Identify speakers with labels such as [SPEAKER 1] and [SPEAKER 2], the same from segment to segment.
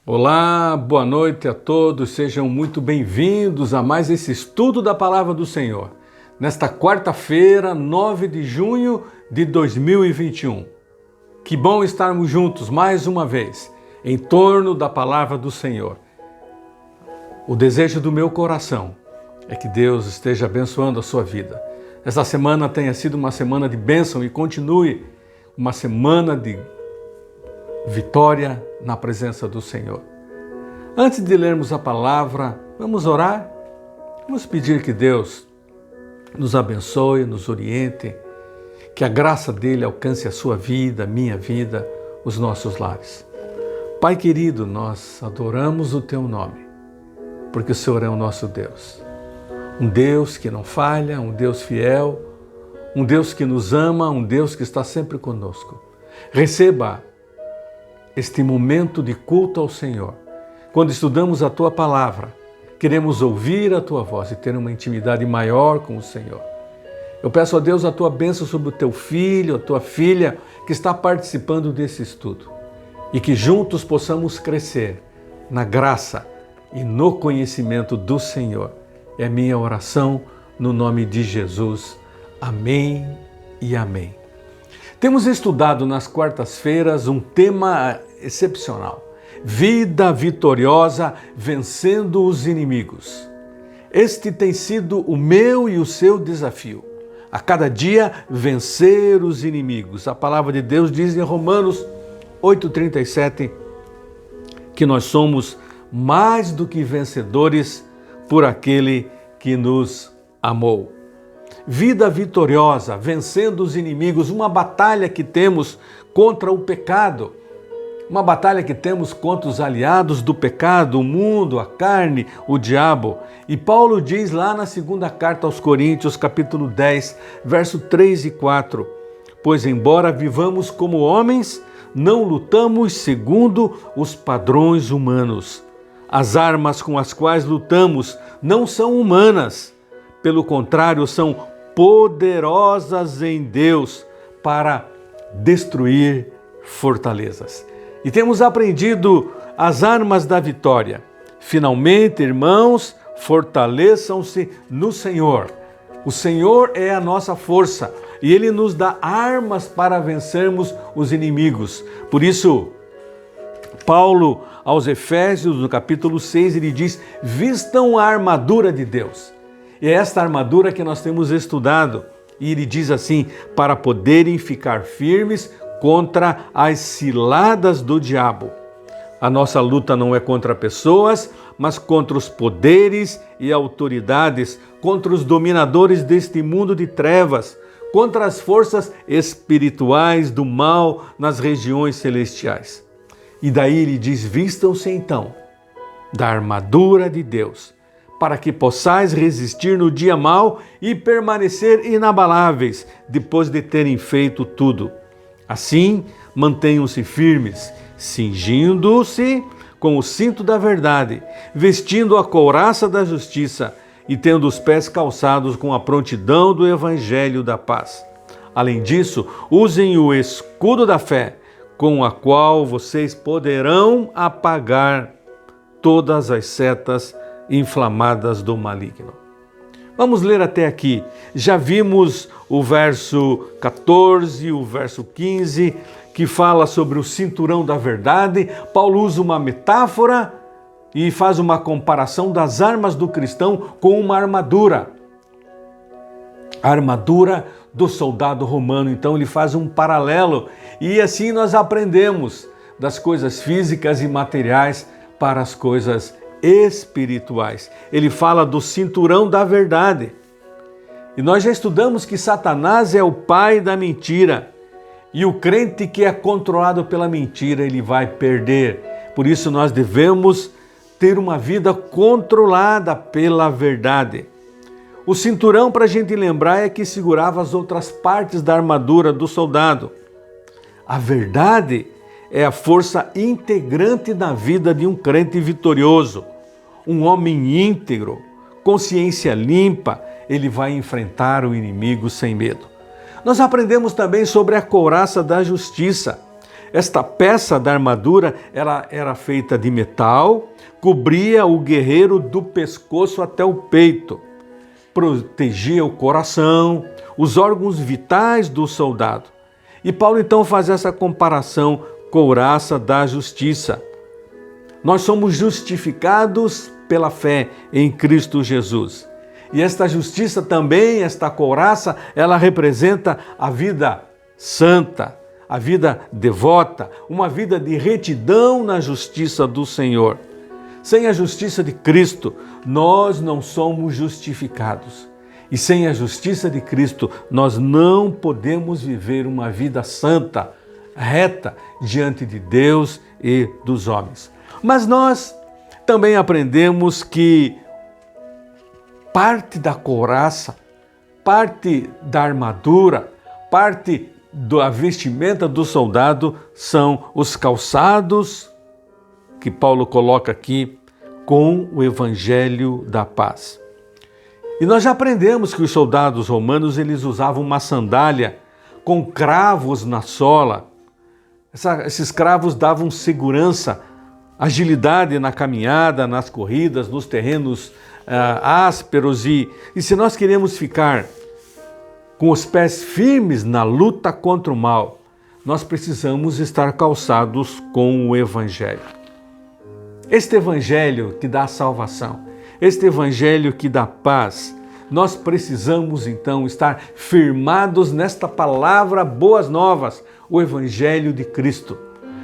[SPEAKER 1] Olá, boa noite a todos, sejam muito bem-vindos a mais esse estudo da Palavra do Senhor, nesta quarta-feira, 9 de junho de 2021. Que bom estarmos juntos mais uma vez, em torno da Palavra do Senhor. O desejo do meu coração é que Deus esteja abençoando a sua vida. Esta semana tenha sido uma semana de bênção e continue uma semana de vitória na presença do Senhor. Antes de lermos a palavra, vamos orar? Vamos pedir que Deus nos abençoe, nos oriente, que a graça dele alcance a sua vida, a minha vida, os nossos lares. Pai querido, nós adoramos o teu nome, porque o Senhor é o nosso Deus. Um Deus que não falha, um Deus fiel, um Deus que nos ama, um Deus que está sempre conosco. Receba este momento de culto ao Senhor. Quando estudamos a Tua Palavra, queremos ouvir a Tua voz e ter uma intimidade maior com o Senhor. Eu peço a Deus a Tua bênção sobre o Teu filho, a Tua filha, que está participando desse estudo. E que juntos possamos crescer na graça e no conhecimento do Senhor. É a minha oração no nome de Jesus. Amém e amém. Temos estudado nas quartas-feiras um tema excepcional. Vida vitoriosa vencendo os inimigos. Este tem sido o meu e o seu desafio. A cada dia vencer os inimigos. A palavra de Deus diz em Romanos 8,37 que nós somos mais do que vencedores por aquele que nos amou. Vida vitoriosa, vencendo os inimigos, uma batalha que temos contra o pecado, uma batalha que temos contra os aliados do pecado, o mundo, a carne, o diabo. E Paulo diz lá na segunda carta aos Coríntios, capítulo 10, verso 3 e 4, pois embora vivamos como homens, não lutamos segundo os padrões humanos. As armas com as quais lutamos não são humanas, pelo contrário, são poderosas em Deus para destruir fortalezas. E temos aprendido as armas da vitória. Finalmente, irmãos, fortaleçam-se no Senhor. O Senhor é a nossa força e Ele nos dá armas para vencermos os inimigos. Por isso, Paulo, aos Efésios, no capítulo 6, ele diz, vistam a armadura de Deus. E é esta armadura que nós temos estudado. E ele diz assim, para poderem ficar firmes contra as ciladas do diabo. A nossa luta não é contra pessoas, mas contra os poderes e autoridades, contra os dominadores deste mundo de trevas, contra as forças espirituais do mal nas regiões celestiais. E daí ele diz, vistam-se então da armadura de Deus, para que possais resistir no dia mau e permanecer inabaláveis depois de terem feito tudo. Assim, mantenham-se firmes, cingindo-se com o cinto da verdade, vestindo a couraça da justiça e tendo os pés calçados com a prontidão do evangelho da paz. Além disso, usem o escudo da fé, com a qual vocês poderão apagar todas as setas inflamadas do maligno. Vamos ler até aqui. Já vimos o verso 14, o verso 15, que fala sobre o cinturão da verdade. Paulo usa uma metáfora e faz uma comparação das armas do cristão com uma armadura. A armadura do soldado romano. Então ele faz um paralelo e assim nós aprendemos das coisas físicas e materiais para as coisas espirituais. Ele fala do cinturão da verdade. E nós já estudamos que Satanás é o pai da mentira. E o crente que é controlado pela mentira, ele vai perder. Por isso nós devemos ter uma vida controlada pela verdade. O cinturão, para a gente lembrar, é que segurava as outras partes da armadura do soldado. A verdade é a força integrante da vida de um crente vitorioso. Um homem íntegro, consciência limpa, ele vai enfrentar o inimigo sem medo. Nós aprendemos também sobre a couraça da justiça. Esta peça da armadura era feita de metal, cobria o guerreiro do pescoço até o peito, protegia o coração, os órgãos vitais do soldado. E Paulo então faz essa comparação: couraça da justiça. Nós somos justificados pela fé em Cristo Jesus. E esta justiça também, esta couraça, ela representa a vida santa, a vida devota, uma vida de retidão na justiça do Senhor. Sem a justiça de Cristo, nós não somos justificados. E sem a justiça de Cristo, nós não podemos viver uma vida santa, reta, diante de Deus e dos homens. Mas nós também aprendemos que parte da couraça, parte da armadura, parte da vestimenta do soldado são os calçados que Paulo coloca aqui com o evangelho da paz. E nós já aprendemos que os soldados romanos eles usavam uma sandália com cravos na sola. Esses cravos davam segurança, agilidade na caminhada, nas corridas, nos terrenos ásperos. E se nós queremos ficar com os pés firmes na luta contra o mal, nós precisamos estar calçados com o Evangelho. Este Evangelho que dá salvação, este Evangelho que dá paz, nós precisamos então estar firmados nesta palavra boas novas, o Evangelho de Cristo.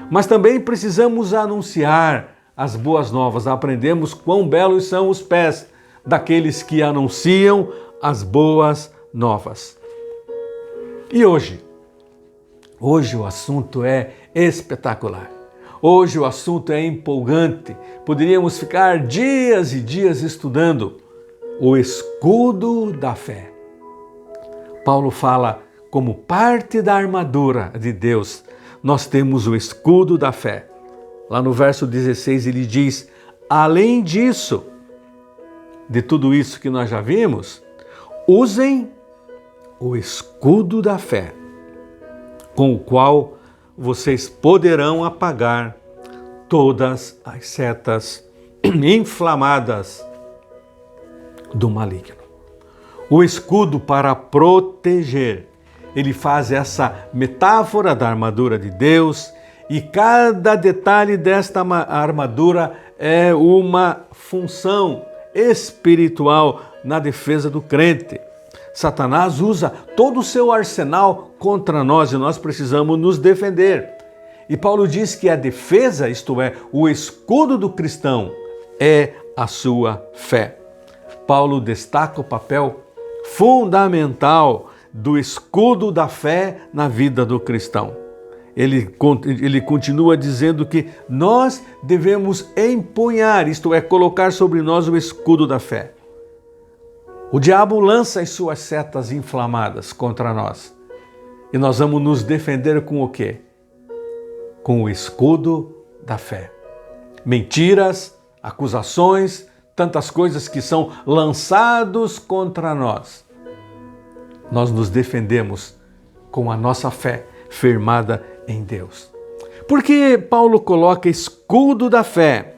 [SPEAKER 1] Mas também precisamos anunciar as boas novas. Aprendemos quão belos são os pés daqueles que anunciam as boas novas. E hoje o assunto é espetacular. Hoje o assunto é empolgante. Poderíamos ficar dias e dias estudando o escudo da fé. Paulo fala como parte da armadura de Deus, nós temos o escudo da fé. Lá no verso 16 ele diz: além disso, de tudo isso que nós já vimos, usem o escudo da fé, com o qual vocês poderão apagar todas as setas inflamadas do maligno. O escudo para proteger. Ele faz essa metáfora da armadura de Deus e cada detalhe desta armadura é uma função espiritual na defesa do crente. Satanás usa todo o seu arsenal contra nós e nós precisamos nos defender. E Paulo diz que a defesa, isto é, o escudo do cristão, é a sua fé. Paulo destaca o papel fundamental do escudo da fé na vida do cristão. Ele continua dizendo que nós devemos empunhar, isto é, colocar sobre nós o escudo da fé. O diabo lança as suas setas inflamadas contra nós. E nós vamos nos defender com o quê? Com o escudo da fé. Mentiras, acusações, tantas coisas que são lançados contra nós. Nós nos defendemos com a nossa fé firmada em Deus. Por que Paulo coloca escudo da fé?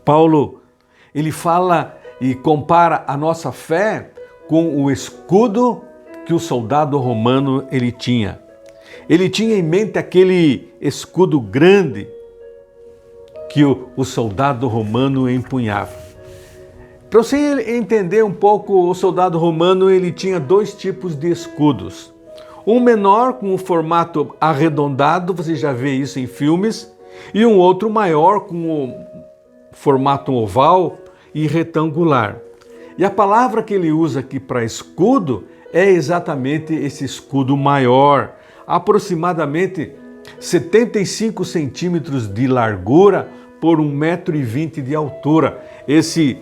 [SPEAKER 1] Paulo, ele fala e compara a nossa fé com o escudo que o soldado romano ele tinha. Ele tinha em mente aquele escudo grande que o soldado romano empunhava. Para você entender um pouco, o soldado romano ele tinha dois tipos de escudos. Um menor com o formato arredondado, você já vê isso em filmes, e um outro maior com o formato oval e retangular. E a palavra que ele usa aqui para escudo é exatamente esse escudo maior, aproximadamente 75 centímetros de largura por 1,20 m de altura. Esse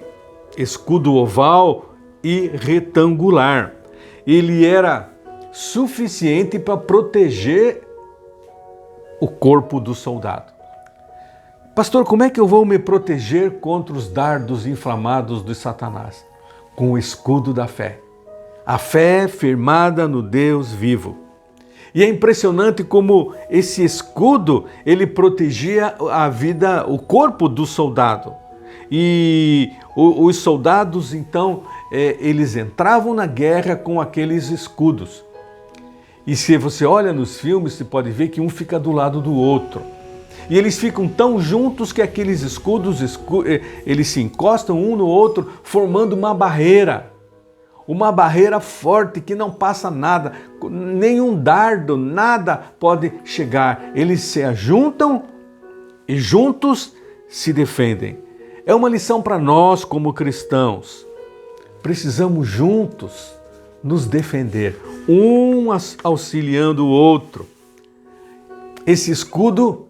[SPEAKER 1] escudo oval e retangular. Ele era suficiente para proteger o corpo do soldado. Pastor, como é que eu vou me proteger contra os dardos inflamados de Satanás? Com o escudo da fé. A fé firmada no Deus vivo. E é impressionante como esse escudo, ele protegia a vida, o corpo do soldado. E os soldados, então, eles entravam na guerra com aqueles escudos. E se você olha nos filmes, você pode ver que um fica do lado do outro. E eles ficam tão juntos que aqueles escudos, eles se encostam um no outro, formando uma barreira forte que não passa nada, nenhum dardo, nada pode chegar. Eles se ajuntam e juntos se defendem. É uma lição para nós como cristãos. Precisamos juntos nos defender, um auxiliando o outro. Esse escudo,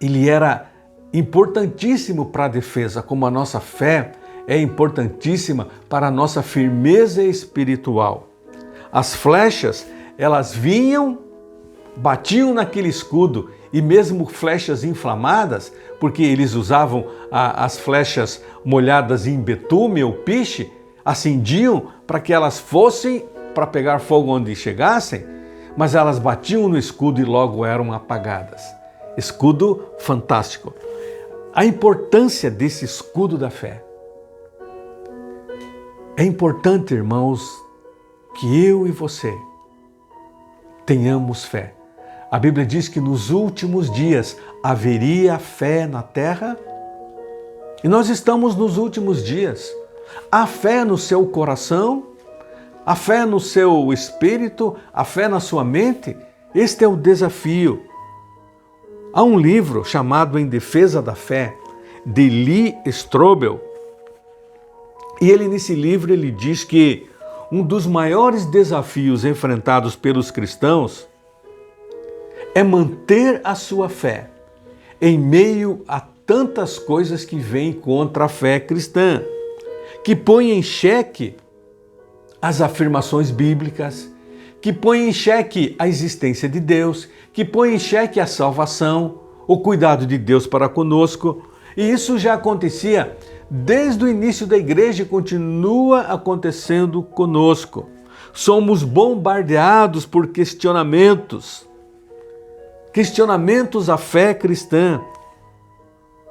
[SPEAKER 1] ele era importantíssimo para a defesa, como a nossa fé é importantíssima para a nossa firmeza espiritual. As flechas, elas vinham, batiam naquele escudo, e mesmo flechas inflamadas, porque eles usavam as flechas molhadas em betume ou piche, acendiam para que elas fossem para pegar fogo onde chegassem, mas elas batiam no escudo e logo eram apagadas. Escudo fantástico. A importância desse escudo da fé. É importante, irmãos, que eu e você tenhamos fé. A Bíblia diz que nos últimos dias haveria fé na terra e nós estamos nos últimos dias. Há fé no seu coração, a fé no seu espírito, a fé na sua mente. Este é o desafio. Há um livro chamado Em Defesa da Fé, de Lee Strobel, e nesse livro ele diz que um dos maiores desafios enfrentados pelos cristãos é manter a sua fé em meio a tantas coisas que vêm contra a fé cristã, que põem em xeque as afirmações bíblicas, que põem em xeque a existência de Deus, que põem em xeque a salvação, o cuidado de Deus para conosco. E isso já acontecia desde o início da igreja e continua acontecendo conosco. Somos bombardeados por questionamentos à fé cristã,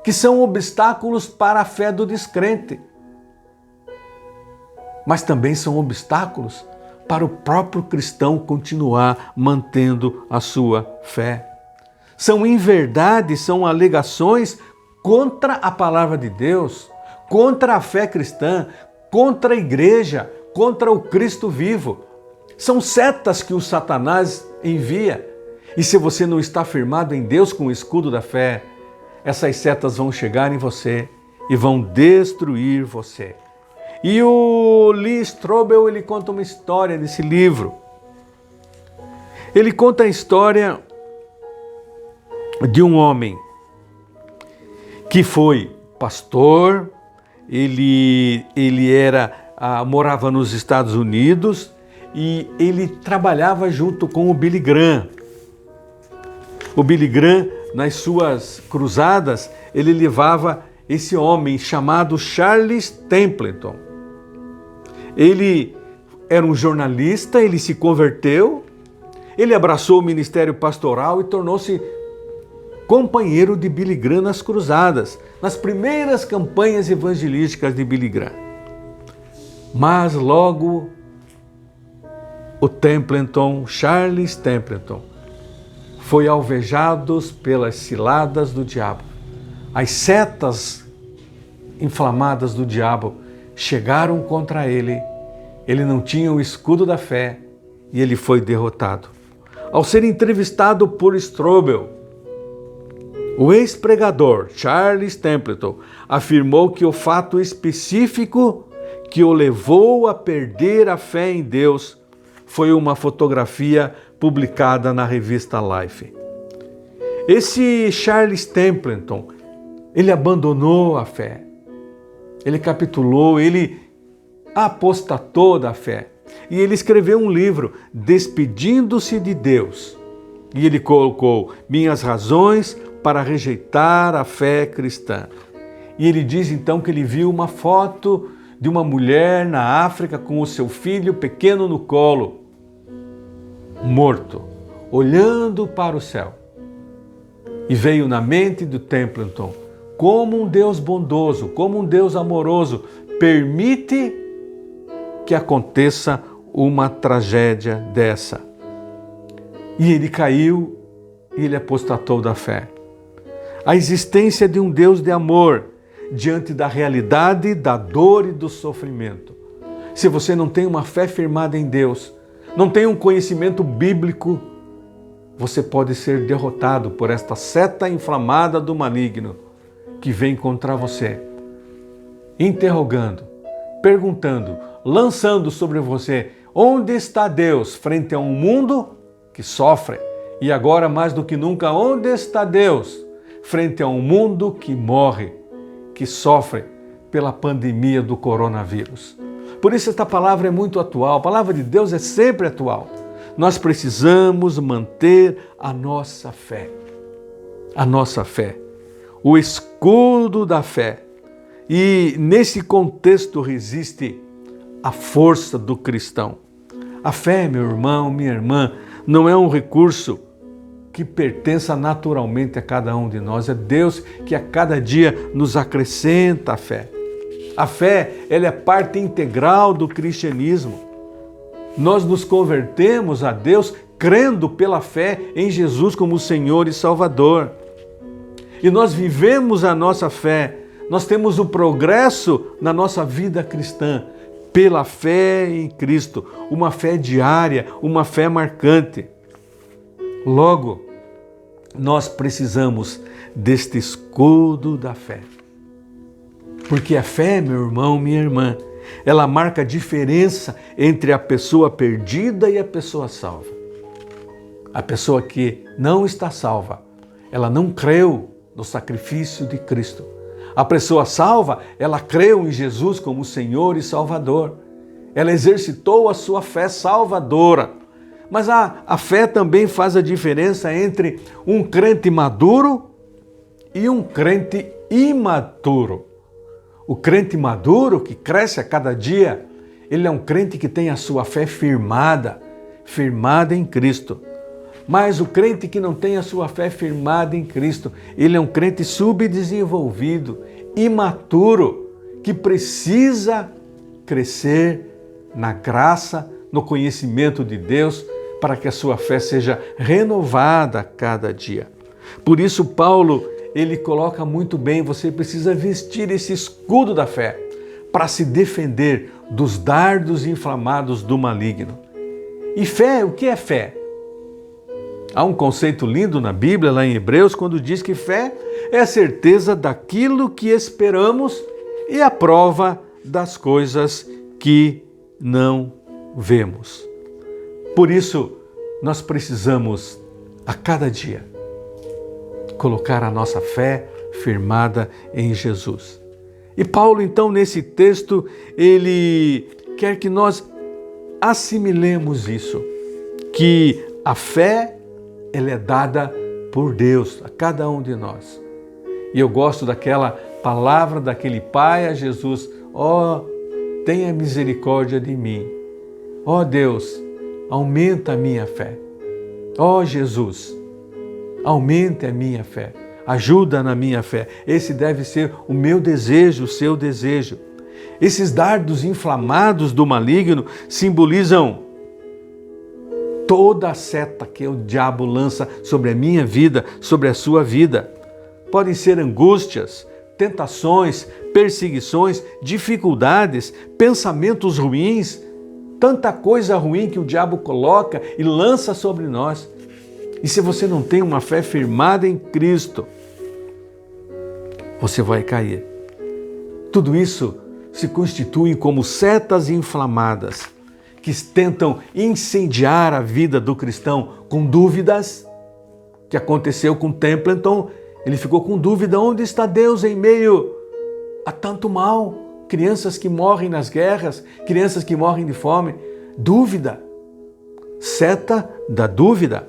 [SPEAKER 1] que são obstáculos para a fé do descrente, mas também são obstáculos para o próprio cristão continuar mantendo a sua fé. São inverdades, são alegações contra a palavra de Deus, contra a fé cristã, contra a igreja, contra o Cristo vivo. São setas que o Satanás envia. E se você não está firmado em Deus com o escudo da fé, essas setas vão chegar em você e vão destruir você. E o Lee Strobel, ele conta uma história nesse livro. Ele conta a história de um homem que foi pastor, ele morava nos Estados Unidos e ele trabalhava junto com o Billy Graham. O Billy Graham, nas suas cruzadas, ele levava esse homem chamado Charles Templeton. Ele era um jornalista, ele se converteu, ele abraçou o ministério pastoral e tornou-se companheiro de Billy Graham nas cruzadas, nas primeiras campanhas evangelísticas de Billy Graham. Mas logo o Templeton, Charles Templeton, foi alvejado pelas ciladas do diabo. As setas inflamadas do diabo chegaram contra ele. Ele não tinha o escudo da fé e ele foi derrotado. Ao ser entrevistado por Strobel, o ex-pregador Charles Templeton afirmou que o fato específico que o levou a perder a fé em Deus foi uma fotografia publicada na revista Life. Esse Charles Templeton, ele abandonou a fé, ele capitulou, ele apostatou da fé. E ele escreveu um livro, Despedindo-se de Deus. E ele colocou minhas razões para rejeitar a fé cristã. E ele diz então que ele viu uma foto de uma mulher na África com o seu filho pequeno no colo, morto. olhando para o céu. E veio na mente do Templeton como um Deus bondoso, como um Deus amoroso, permite que aconteça uma tragédia dessa. E ele caiu e ele apostatou da fé. A existência de um Deus de amor diante da realidade da dor e do sofrimento. Se você não tem uma fé firmada em Deus, não tem um conhecimento bíblico, você pode ser derrotado por esta seta inflamada do maligno que vem contra você, interrogando, perguntando, lançando sobre você: onde está Deus frente a um mundo que sofre? E agora, mais do que nunca, onde está Deus frente a um mundo que morre, que sofre pela pandemia do coronavírus? Por isso esta palavra é muito atual, a palavra de Deus é sempre atual. Nós precisamos manter a nossa fé, o escudo da fé. E nesse contexto resiste a força do cristão. A fé, meu irmão, minha irmã, não é um recurso que pertença naturalmente a cada um de nós. É Deus que a cada dia nos acrescenta a fé. A fé, ela é parte integral do cristianismo. Nós nos convertemos a Deus crendo pela fé em Jesus como Senhor e Salvador. E nós vivemos a nossa fé, nós temos o progresso na nossa vida cristã pela fé em Cristo, uma fé diária, uma fé marcante. Logo, nós precisamos deste escudo da fé. Porque a fé, meu irmão, minha irmã, ela marca a diferença entre a pessoa perdida e a pessoa salva. A pessoa que não está salva, ela não creu no sacrifício de Cristo. A pessoa salva, ela creu em Jesus como Senhor e Salvador. Ela exercitou a sua fé salvadora. Mas a fé também faz a diferença entre um crente maduro e um crente imaturo. O crente maduro, que cresce a cada dia, ele é um crente que tem a sua fé firmada em Cristo. Mas o crente que não tem a sua fé firmada em Cristo, ele é um crente subdesenvolvido, imaturo, que precisa crescer na graça, no conhecimento de Deus, para que a sua fé seja renovada a cada dia. Por isso, Paulo, ele coloca muito bem, você precisa vestir esse escudo da fé para se defender dos dardos inflamados do maligno. E fé, o que é fé? Há um conceito lindo na Bíblia, lá em Hebreus, quando diz que fé é a certeza daquilo que esperamos e a prova das coisas que não vemos. Por isso, nós precisamos, a cada dia, colocar a nossa fé firmada em Jesus. E Paulo, então, nesse texto, ele quer que nós assimilemos isso, que a fé, ela é dada por Deus a cada um de nós. E eu gosto daquela palavra daquele pai a Jesus: ó, tenha misericórdia de mim. Ó Deus, aumenta a minha fé. Ó Jesus, aumente a minha fé. Ajuda na minha fé. Esse deve ser o meu desejo, o seu desejo. Esses dardos inflamados do maligno simbolizam toda a seta que o diabo lança sobre a minha vida, sobre a sua vida. Podem ser angústias, tentações, perseguições, dificuldades, pensamentos ruins, tanta coisa ruim que o diabo coloca e lança sobre nós. E se você não tem uma fé firmada em Cristo, você vai cair. Tudo isso se constitui como setas inflamadas que tentam incendiar a vida do cristão com dúvidas, que aconteceu com Templeton. Ele ficou com dúvida: onde está Deus em meio a tanto mal? Crianças que morrem nas guerras, crianças que morrem de fome. Dúvida, seta da dúvida.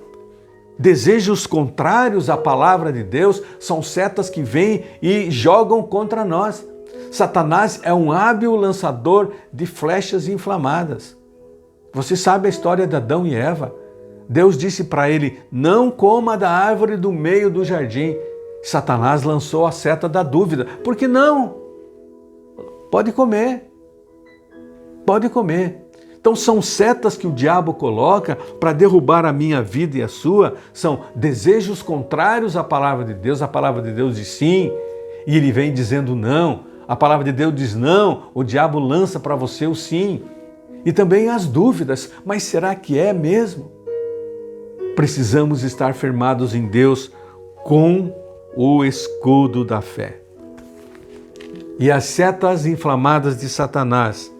[SPEAKER 1] Desejos contrários à palavra de Deus são setas que vêm e jogam contra nós. Satanás é um hábil lançador de flechas inflamadas. Você sabe a história de Adão e Eva. Deus disse para ele: não coma da árvore do meio do jardim. Satanás lançou a seta da dúvida. Por que não? Pode comer. Pode comer. Então são setas que o diabo coloca para derrubar a minha vida e a sua. São desejos contrários à palavra de Deus. A palavra de Deus diz sim e ele vem dizendo não. A palavra de Deus diz não, o diabo lança para você o sim. E também as dúvidas, mas será que é mesmo? Precisamos estar firmados em Deus com o escudo da fé. E as setas inflamadas de Satanás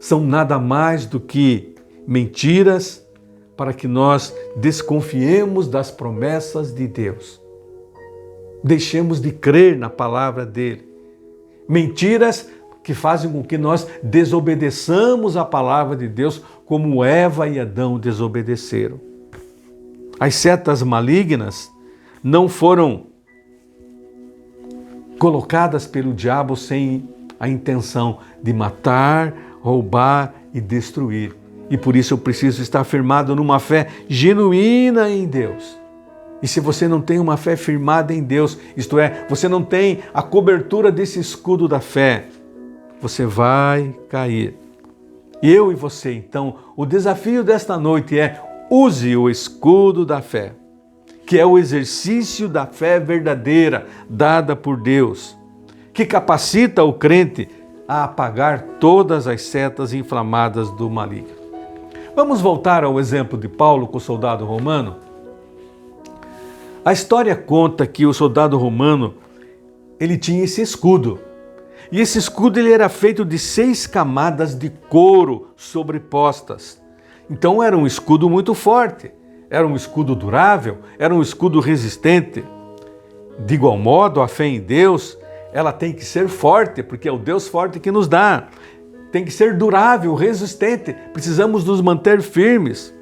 [SPEAKER 1] são nada mais do que mentiras para que nós desconfiemos das promessas de Deus. Deixemos de crer na palavra dele. Mentiras que fazem com que nós desobedeçamos a palavra de Deus como Eva e Adão desobedeceram. As setas malignas não foram colocadas pelo diabo sem a intenção de matar, roubar e destruir. E por isso eu preciso estar firmado numa fé genuína em Deus. E se você não tem uma fé firmada em Deus, isto é, você não tem a cobertura desse escudo da fé, você vai cair. Eu e você, então, o desafio desta noite é: use o escudo da fé, que é o exercício da fé verdadeira dada por Deus, que capacita o crente a apagar todas as setas inflamadas do maligno. Vamos voltar ao exemplo de Paulo com o soldado romano? A história conta que o soldado romano, ele tinha esse escudo. E esse escudo ele era feito de 6 camadas de couro sobrepostas. Então era um escudo muito forte, era um escudo durável, era um escudo resistente. De igual modo, a fé em Deus, ela tem que ser forte, porque é o Deus forte que nos dá. Tem que ser durável, resistente. Precisamos nos manter firmes.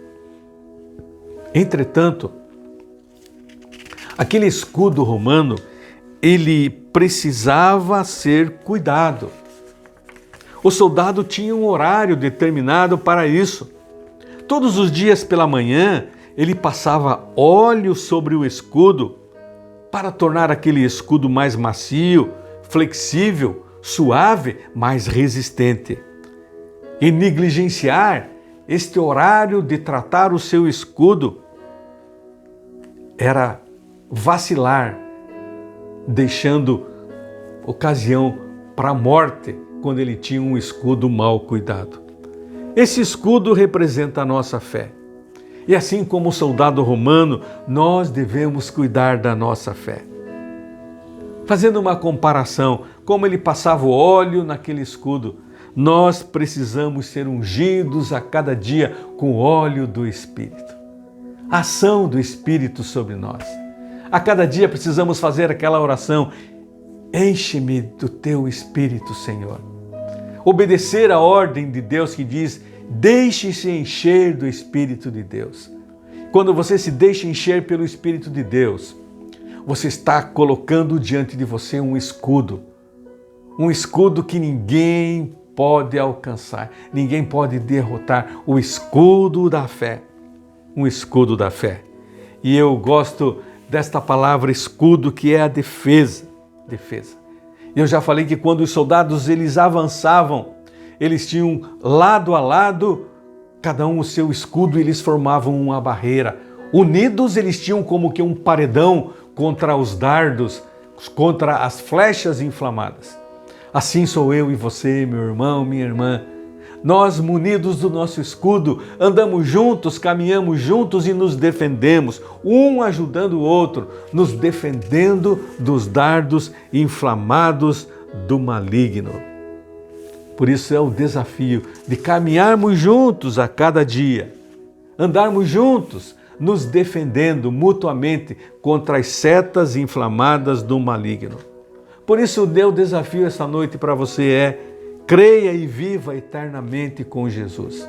[SPEAKER 1] Entretanto, aquele escudo romano, ele precisava ser cuidado. O soldado tinha um horário determinado para isso. Todos os dias pela manhã, ele passava óleo sobre o escudo para tornar aquele escudo mais macio, flexível, suave, mais resistente. E negligenciar este horário de tratar o seu escudo era vacilar, deixando ocasião para a morte quando ele tinha um escudo mal cuidado. Esse escudo representa a nossa fé. E assim como o soldado romano, nós devemos cuidar da nossa fé. Fazendo uma comparação, como ele passava o óleo naquele escudo, nós precisamos ser ungidos a cada dia com o óleo do Espírito. A ação do Espírito sobre nós. A cada dia precisamos fazer aquela oração: enche-me do teu Espírito, Senhor. Obedecer a ordem de Deus que diz: deixe-se encher do Espírito de Deus. Quando você se deixa encher pelo Espírito de Deus, você está colocando diante de você um escudo que ninguém pode alcançar, ninguém pode derrotar, o escudo da fé, um escudo da fé. E eu gosto desta palavra escudo, que é a defesa. Eu já falei que quando os soldados eles avançavam, eles tinham lado a lado, cada um o seu escudo, e eles formavam uma barreira. Unidos eles tinham como que um paredão contra os dardos, contra as flechas inflamadas. Assim sou eu e você, meu irmão, minha irmã. Nós, munidos do nosso escudo, andamos juntos, caminhamos juntos e nos defendemos, um ajudando o outro, nos defendendo dos dardos inflamados do maligno. Por isso é o desafio de caminharmos juntos a cada dia, andarmos juntos, nos defendendo mutuamente contra as setas inflamadas do maligno. Por isso o meu desafio esta noite para você é: creia e viva eternamente com Jesus.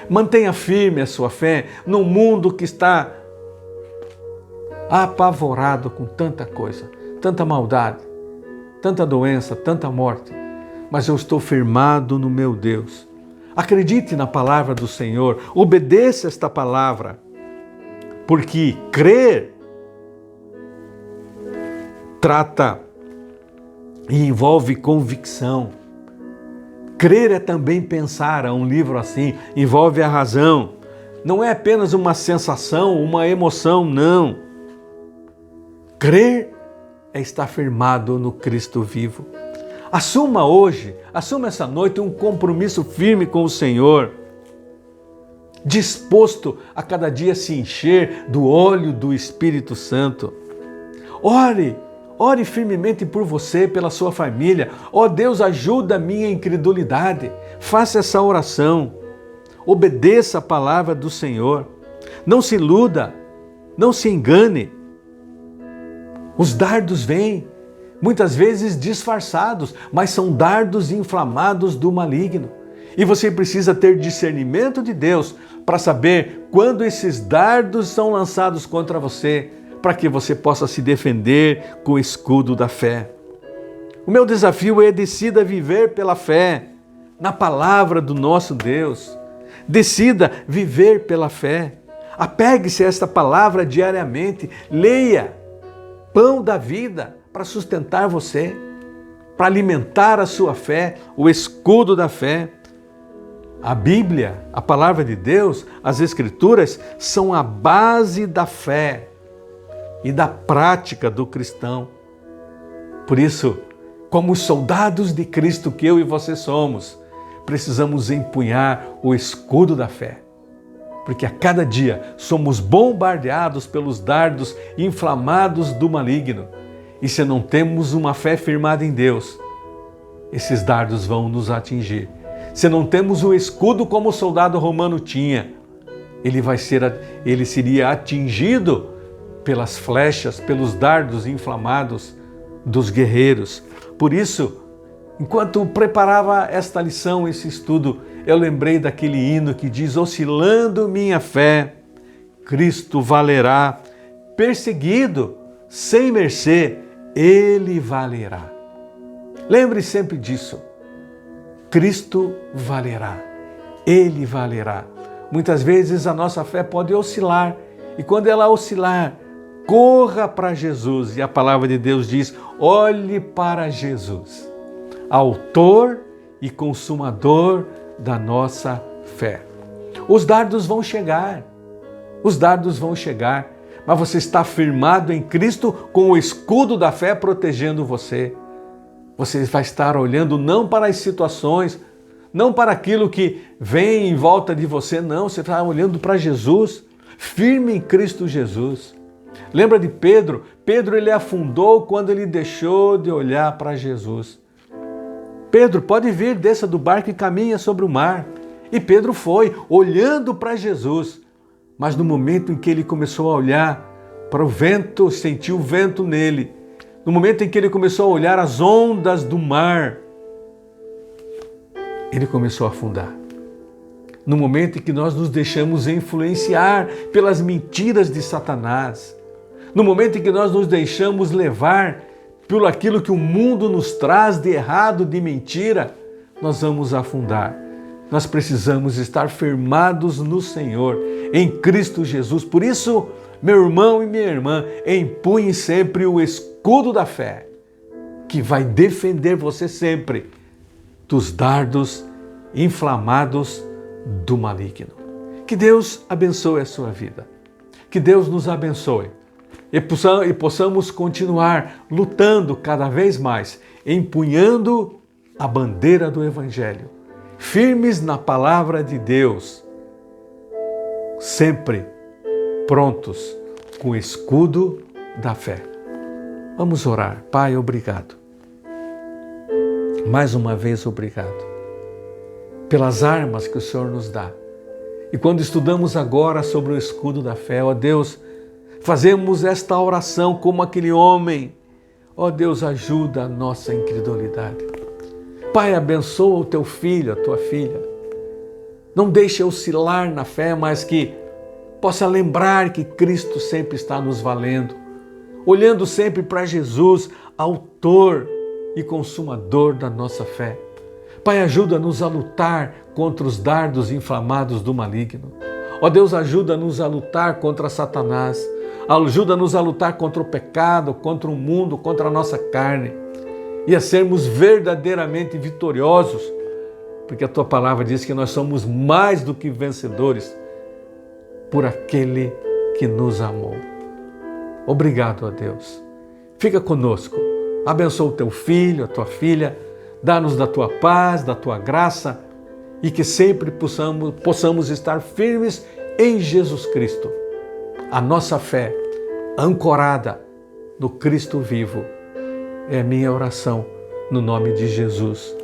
[SPEAKER 1] Mantenha firme a sua fé num mundo que está apavorado com tanta coisa, tanta maldade, tanta doença, tanta morte. Mas eu estou firmado no meu Deus. Acredite na palavra do Senhor, obedeça esta palavra, porque crer trata e envolve convicção. Crer é também pensar, há um livro assim, envolve a razão. Não é apenas uma sensação, uma emoção, não. Crer é estar firmado no Cristo vivo. Assuma hoje, assuma essa noite um compromisso firme com o Senhor, disposto a cada dia se encher do óleo do Espírito Santo. Ore firmemente por você, pela sua família. Ó Deus, ajuda a minha incredulidade. Faça essa oração. Obedeça a palavra do Senhor. Não se iluda, não se engane. Os dardos vêm, muitas vezes disfarçados, mas são dardos inflamados do maligno. E você precisa ter discernimento de Deus para saber quando esses dardos são lançados contra você, para que você possa se defender com o escudo da fé. O meu desafio é: decida viver pela fé, na palavra do nosso Deus. Decida viver pela fé. Apegue-se a esta palavra diariamente. Leia. Pão da vida para sustentar você, para alimentar a sua fé, o escudo da fé. A Bíblia, a palavra de Deus, as Escrituras são a base da fé e da prática do cristão. Por isso, como os soldados de Cristo que eu e você somos, precisamos empunhar o escudo da fé. Porque a cada dia somos bombardeados pelos dardos inflamados do maligno. E se não temos uma fé firmada em Deus, esses dardos vão nos atingir. Se não temos o escudo como o soldado romano tinha, ele seria atingido pelas flechas, pelos dardos inflamados dos guerreiros. Por isso, enquanto preparava esta lição, esse estudo, eu lembrei daquele hino que diz: oscilando minha fé, Cristo valerá, perseguido, sem mercê, Ele valerá. Lembre sempre disso. Cristo valerá, Ele valerá. Muitas vezes a nossa fé pode oscilar, e quando ela oscilar, corra para Jesus. E a palavra de Deus diz: olhe para Jesus, autor e consumador da nossa fé. Os dardos vão chegar, mas você está firmado em Cristo com o escudo da fé protegendo você. Você vai estar olhando não para as situações, não para aquilo que vem em volta de você, não. Você está olhando para Jesus, firme em Cristo Jesus. Lembra de Pedro? Pedro, ele afundou quando ele deixou de olhar para Jesus. Pedro, pode vir, desça do barco e caminha sobre o mar. E Pedro foi, olhando para Jesus. Mas no momento em que ele começou a olhar para o vento, sentiu o vento nele, no momento em que ele começou a olhar as ondas do mar, ele começou a afundar. No momento em que nós nos deixamos influenciar pelas mentiras de Satanás, no momento em que nós nos deixamos levar por aquilo que o mundo nos traz de errado, de mentira, nós vamos afundar. Nós precisamos estar firmados no Senhor, em Cristo Jesus. Por isso, meu irmão e minha irmã, empunhe sempre o escudo da fé, que vai defender você sempre dos dardos inflamados do maligno. Que Deus abençoe a sua vida. Que Deus nos abençoe e possamos continuar lutando cada vez mais, empunhando a bandeira do Evangelho, firmes na palavra de Deus, sempre prontos com o escudo da fé. Vamos orar. Pai, obrigado. Mais uma vez, obrigado pelas armas que o Senhor nos dá. E quando estudamos agora sobre o escudo da fé, ó Deus, fazemos esta oração como aquele homem. Ó Deus, ajuda a nossa incredulidade. Pai, abençoa o teu filho, a tua filha. Não deixe oscilar na fé, mas que possa lembrar que Cristo sempre está nos valendo, olhando sempre para Jesus, autor e consumador da nossa fé. Pai, ajuda-nos a lutar contra os dardos inflamados do maligno. Ó Deus, ajuda-nos a lutar contra Satanás. Ajuda-nos a lutar contra o pecado, contra o mundo, contra a nossa carne. E a sermos verdadeiramente vitoriosos, porque a Tua palavra diz que nós somos mais do que vencedores por aquele que nos amou. Obrigado, ó Deus. Fica conosco. Abençoa o Teu filho, a Tua filha. Dá-nos da Tua paz, da Tua graça e que sempre possamos estar firmes em Jesus Cristo. A nossa fé ancorada no Cristo vivo é a minha oração no nome de Jesus.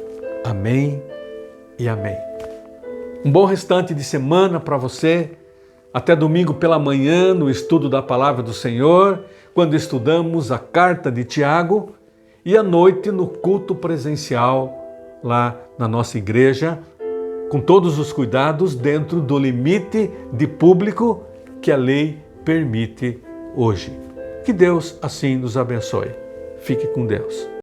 [SPEAKER 1] Amém e amém. Um bom restante de semana para você. Até domingo pela manhã no estudo da Palavra do Senhor, quando estudamos a carta de Tiago, e à noite no culto presencial lá na nossa igreja, com todos os cuidados dentro do limite de público que a lei permite hoje. Que Deus assim nos abençoe. Fique com Deus.